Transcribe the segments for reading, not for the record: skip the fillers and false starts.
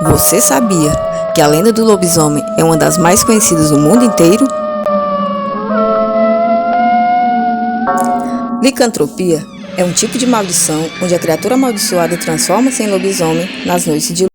Você sabia que a lenda do lobisomem é uma das mais conhecidas do mundo inteiro? Licantropia é um tipo de maldição onde a criatura amaldiçoada transforma-se em lobisomem nas noites de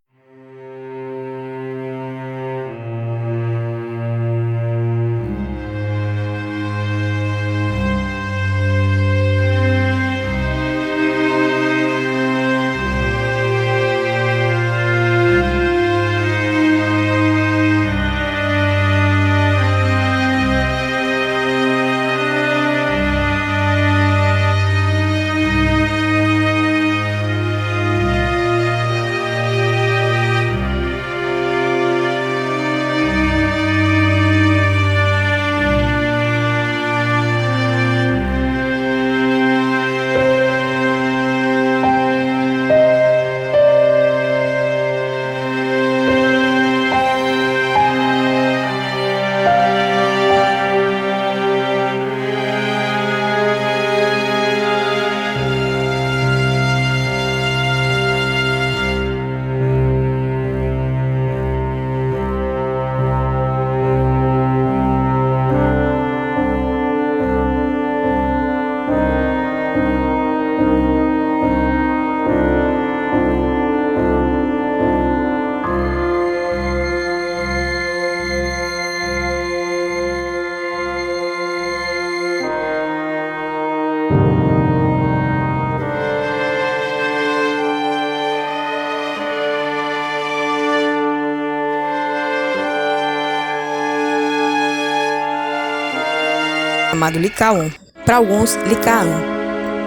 chamado Licaon, para alguns Licaão.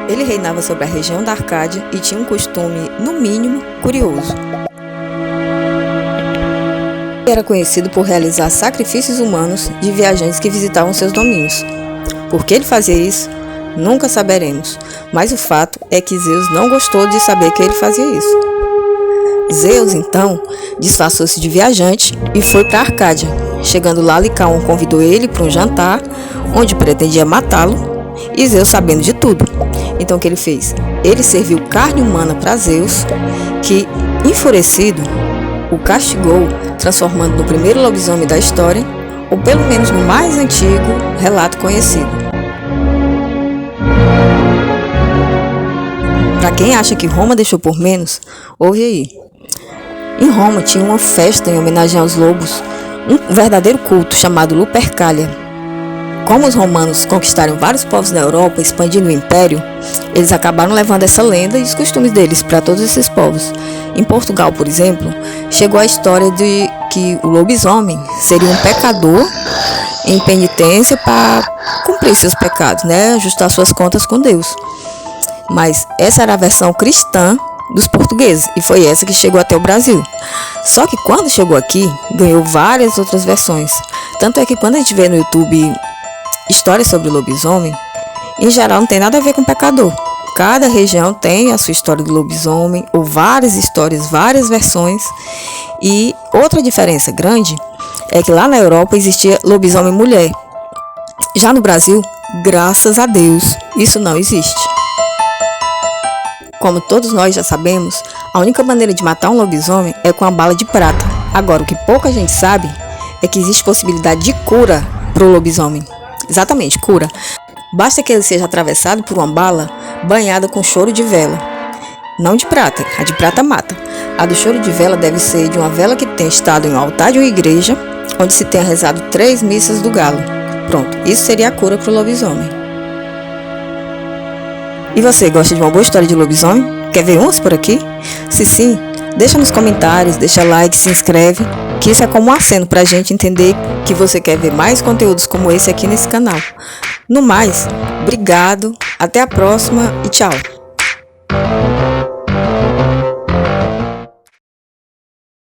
Ele reinava sobre a região da Arcádia e tinha um costume, no mínimo, curioso. Ele era conhecido por realizar sacrifícios humanos de viajantes que visitavam seus domínios. Por que ele fazia isso? Nunca saberemos, mas o fato é que Zeus não gostou de saber que ele fazia isso. Zeus, então, disfarçou-se de viajante e foi para a Arcádia. Chegando lá, Licaon convidou ele para um jantar, onde pretendia matá-lo, e Zeus sabendo de tudo. Então o que ele fez? Ele serviu carne humana para Zeus, que, enfurecido, o castigou, transformando no primeiro lobisomem da história, ou pelo menos no mais antigo relato conhecido. Para quem acha que Roma deixou por menos, ouve aí. Em Roma tinha uma festa em homenagem aos lobos, um verdadeiro culto chamado Lupercalia. Como os romanos conquistaram vários povos na Europa, expandindo o império, eles acabaram levando essa lenda e os costumes deles para todos esses povos. Em Portugal, por exemplo, chegou a história de que o lobisomem seria um pecador em penitência para cumprir seus pecados, ajustar suas contas com Deus. Mas essa era a versão cristã dos portugueses, e foi essa que chegou até o Brasil. Só que quando chegou aqui, ganhou várias outras versões. Tanto é que quando a gente vê no YouTube histórias sobre o lobisomem, em geral não tem nada a ver com pecador. Cada região tem a sua história do lobisomem, ou várias histórias, várias versões. E outra diferença grande é que lá na Europa existia lobisomem mulher. Já no Brasil, graças a Deus, isso não existe. Como todos nós já sabemos, a única maneira de matar um lobisomem é com a bala de prata. Agora, o que pouca gente sabe é que existe possibilidade de cura para o lobisomem. Exatamente, cura. Basta que ele seja atravessado por uma bala banhada com choro de vela. Não de prata, a de prata mata. A do choro de vela deve ser de uma vela que tenha estado em um altar de uma igreja, onde se tenha rezado 3 missas do galo. Pronto, isso seria a cura para o lobisomem. E você, gosta de uma boa história de lobisomem? Quer ver umas por aqui? Se sim, deixa nos comentários, deixa like, se inscreve, que isso é como um aceno pra gente entender que você quer ver mais conteúdos como esse aqui nesse canal. No mais, obrigado, até a próxima e tchau!